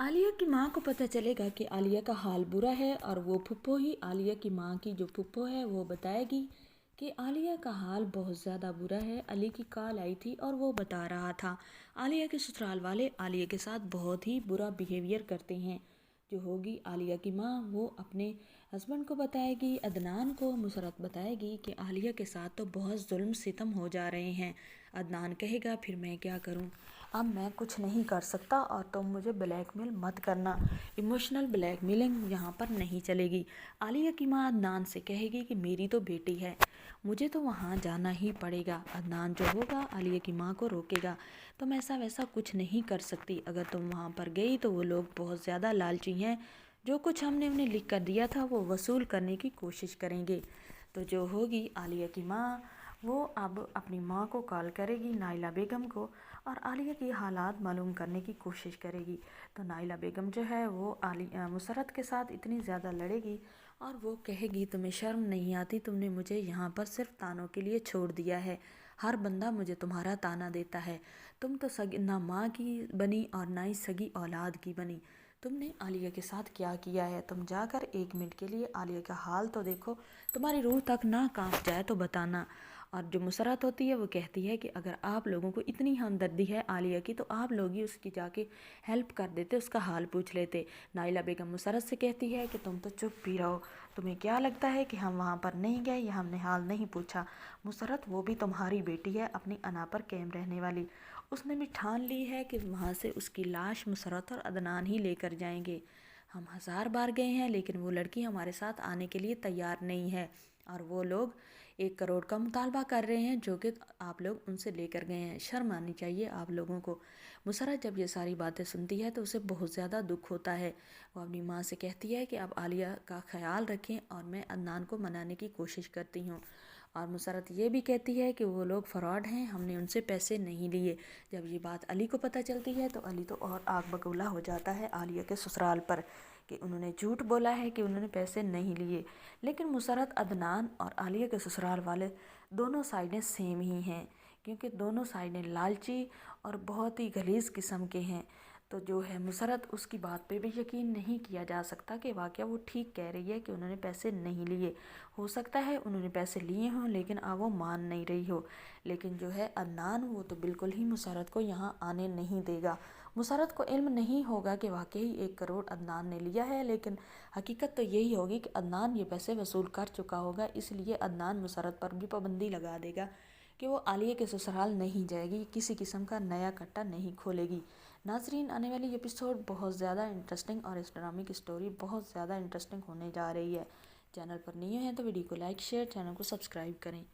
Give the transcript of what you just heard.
आलिया की माँ को पता चलेगा कि आलिया का हाल बुरा है और वो फुप्पो ही आलिया की माँ की जो फुप्पो है वो बताएगी कि आलिया का हाल बहुत ज़्यादा बुरा है। अली की कॉल आई थी और वो बता रहा था आलिया के ससुराल वाले आलिया के साथ बहुत ही बुरा बिहेवियर करते हैं। जो होगी आलिया की माँ वो अपने हस्बैंड को बताएगी, अदनान को मुसरत बताएगी कि आलिया के साथ तो बहुत जुल्म सितम हो जा रहे हैं। अदनान कहेगा फिर मैं क्या करूं, अब मैं कुछ नहीं कर सकता और तुम मुझे ब्लैकमेल मत करना, इमोशनल ब्लैकमेलिंग यहाँ पर नहीं चलेगी। आलिया की माँ अदनान से कहेगी कि मेरी तो बेटी है, मुझे तो वहाँ जाना ही पड़ेगा। अदनान जो होगा आलिया की माँ को रोकेगा, तुम ऐसा वैसा कुछ नहीं कर सकती, अगर तुम वहाँ पर गई तो वो लोग बहुत ज़्यादा लालची हैं, जो कुछ हमने उन्हें लिख कर दिया था वो वसूल करने की कोशिश करेंगे। तो जो होगी आलिया की माँ वो अब अपनी माँ को कॉल करेगी, नाइला बेगम को, और आलिया की हालात मालूम करने की कोशिश करेगी। तो नाइला बेगम जो है वो मुसरत के साथ इतनी ज़्यादा लड़ेगी और वो कहेगी तुम्हें शर्म नहीं आती, तुमने मुझे यहाँ पर सिर्फ तानों के लिए छोड़ दिया है, हर बंदा मुझे तुम्हारा ताना देता है, तुम तो सगी ना माँ की बनी और ना ही सगी औलाद की बनी, तुमने आलिया के साथ क्या किया है, तुम जाकर 1 मिनट के लिए आलिया का हाल तो देखो, तुम्हारी रूह तक ना कांप जाए तो बताना। और जो मुसरत होती है वो कहती है कि अगर आप लोगों को इतनी हमदर्दी है आलिया की तो आप लोग ही उसकी जाके हेल्प कर देते, उसका हाल पूछ लेते। नाइला बेगम मुसरत से कहती है कि तुम तो चुप भी रहो, तुम्हें क्या लगता है कि हम वहाँ पर नहीं गए या हमने हाल नहीं पूछा। मुसरत वो भी तुम्हारी बेटी है, अपनी अना पर कायम रहने वाली, उसने भी ठान ली है कि वहाँ से उसकी लाश मुसरत और अदनान ही लेकर जाएंगे। हम 1000 बार गए हैं लेकिन वो लड़की हमारे साथ आने के लिए तैयार नहीं है और वो लोग 1 करोड़ का मुतालबा कर रहे हैं जो कि आप लोग उनसे लेकर गए हैं, शर्म आनी चाहिए आप लोगों को। मुसरत जब ये सारी बातें सुनती है तो उसे बहुत ज़्यादा दुख होता है। वो अपनी माँ से कहती है कि अब आलिया का ख्याल रखें और मैं अदनान को मनाने की कोशिश करती हूँ। और मुसरत ये भी कहती है कि वो लोग फ्रॉड हैं, हमने उनसे पैसे नहीं लिए। जब ये बात अली को पता चलती है तो अली तो और आग बबूला हो जाता है आलिया के ससुराल पर कि उन्होंने झूठ बोला है कि उन्होंने पैसे नहीं लिए। लेकिन मुसरत, अदनान और आलिया के ससुराल वाले दोनों साइडें सेम ही हैं, क्योंकि दोनों साइडें लालची और बहुत ही गलीज़ किस्म के हैं। तो जो है मुसरत, उसकी बात पे भी यकीन नहीं किया जा सकता कि वाकया वो ठीक कह रही है कि उन्होंने पैसे नहीं लिए। हो सकता है उन्होंने पैसे लिए हों लेकिन अब वो मान नहीं रही हो। लेकिन जो है अदनान वो तो बिल्कुल ही मुसरत को यहाँ आने नहीं देगा। मुसरत को इल्म नहीं होगा कि वाकई 1 करोड़ अदनान ने लिया है, लेकिन हकीकत तो यही होगी कि अदनान ये पैसे वसूल कर चुका होगा, इसलिए अदनान मुसरत पर भी पाबंदी लगा देगा कि वो आलिया के ससुराल नहीं जाएगी, किसी किस्म का नया कट्टा नहीं खोलेगी। नाजरीन, आने वाली एपिसोड बहुत ज़्यादा इंटरेस्टिंग और इस ड्रामे की स्टोरी बहुत ज़्यादा इंटरेस्टिंग होने जा रही है। चैनल पर नए हैं तो वीडियो को लाइक शेयर, चैनल को सब्सक्राइब करें।